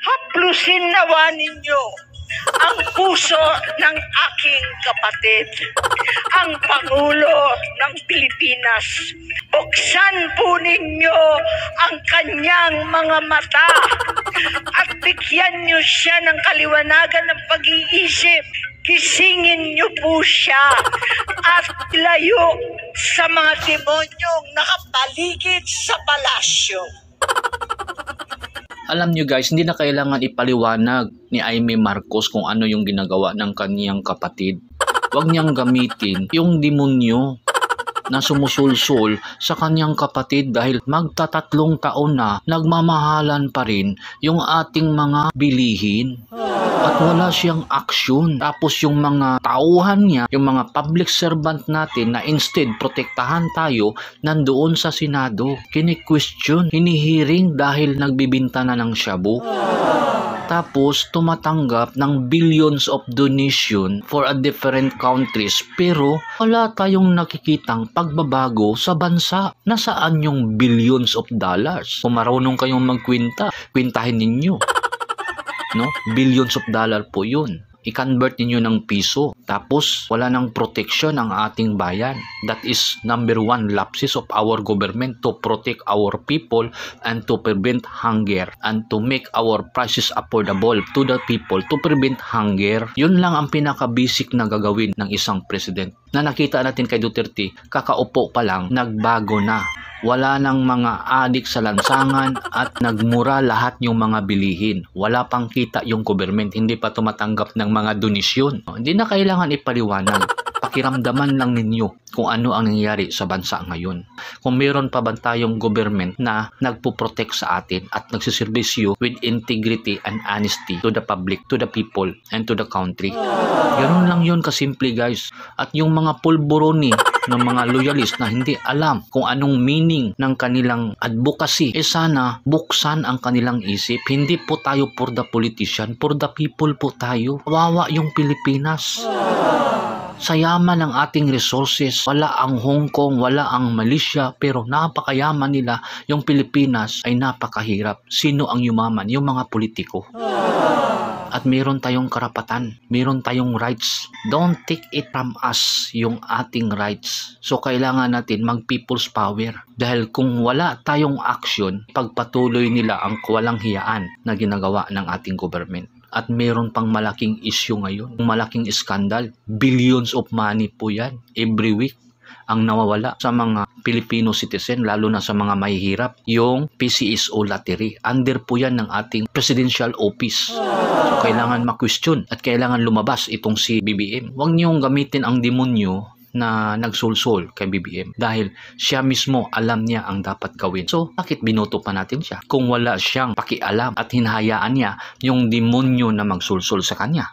Haplusin nawa ninyo ang puso ng aking kapatid, ang Pangulo ng Pilipinas. Buksan po ninyo ang kanyang mga mata at bigyan niyo siya ng kaliwanagan ng pag-iisip. Gisingin niyo po siya at layo sa mga demonyong nakapaligid sa palasyo. Alam nyo guys, hindi na kailangan ipaliwanag ni Imee Marcos kung ano yung ginagawa ng kaniyang kapatid. Huwag niyang gamitin yung demonyo na sumusulsul sa kaniyang kapatid dahil magtatatlong taon na nagmamahalan pa rin yung ating mga bilihin. At wala siyang aksyon. Tapos yung mga tauhan niya, yung mga public servant natin na instead protektahan tayo, nandoon sa Senado. Kini-question, hinihiring dahil nagbibinta na ng shabu. Tapos tumatanggap ng billions of donation for a different countries pero wala tayong nakikitang pagbabago sa bansa. Nasaan yung billions of dollars? Kung marunong kayong magkwinta, kwintahin ninyo. No? Billions of dollar po yun. I-convert ninyo ng piso. Tapos, wala nang protection ang ating bayan. That is number one lapses of our government to protect our people and to prevent hunger and to make our prices affordable to the people to prevent hunger. Yun lang ang pinaka-basic na gagawin ng isang president. Na nakita natin kay Duterte, kakaupo pa lang, nagbago na. Wala nang mga adik sa lansangan at nagmura lahat yung mga bilihin. Wala pang kita yung government, hindi pa tumatanggap ng mga donisyon. Hindi na kailangan ipaliwanag. Pakiramdaman lang ninyo kung ano ang nangyayari sa bansa ngayon. Kung meron pa ba tayong government na nagpo-protect sa atin at nagsiservisyo with integrity and honesty to the public, to the people, and to the country. Ganun lang yun kasimple guys. At yung mga pulboroni ng mga loyalist na hindi alam kung anong meaning ng kanilang advocacy, sana buksan ang kanilang isip. Hindi po tayo for the politician, for the people po tayo. Kawawa yung Pilipinas. Sa yaman ng ating resources, wala ang Hong Kong, wala ang Malaysia, pero napakayaman nila. Yung Pilipinas ay napakahirap. Sino ang yumaman? Yung mga politiko. At meron tayong karapatan, meron tayong rights. Don't take it from us, yung ating rights. So kailangan natin mag-people's power. Dahil kung wala tayong action, pagpatuloy nila ang walang hiyaan na ginagawa ng ating government. At meron pang malaking issue ngayon, malaking skandal. Billions of money po yan every week ang nawawala sa mga Filipino citizen, lalo na sa mga mahihirap. Yung PCSO lottery, under po yan ng ating presidential office. So kailangan ma-question at kailangan lumabas itong si BBM. Huwag niyong gamitin ang demonyo na nagsulsol kay BBM dahil siya mismo alam niya ang dapat gawin. So, bakit binoto pa natin siya kung wala siyang pakialam at hinahayaan niya yung demonyo na magsulsol sa kanya?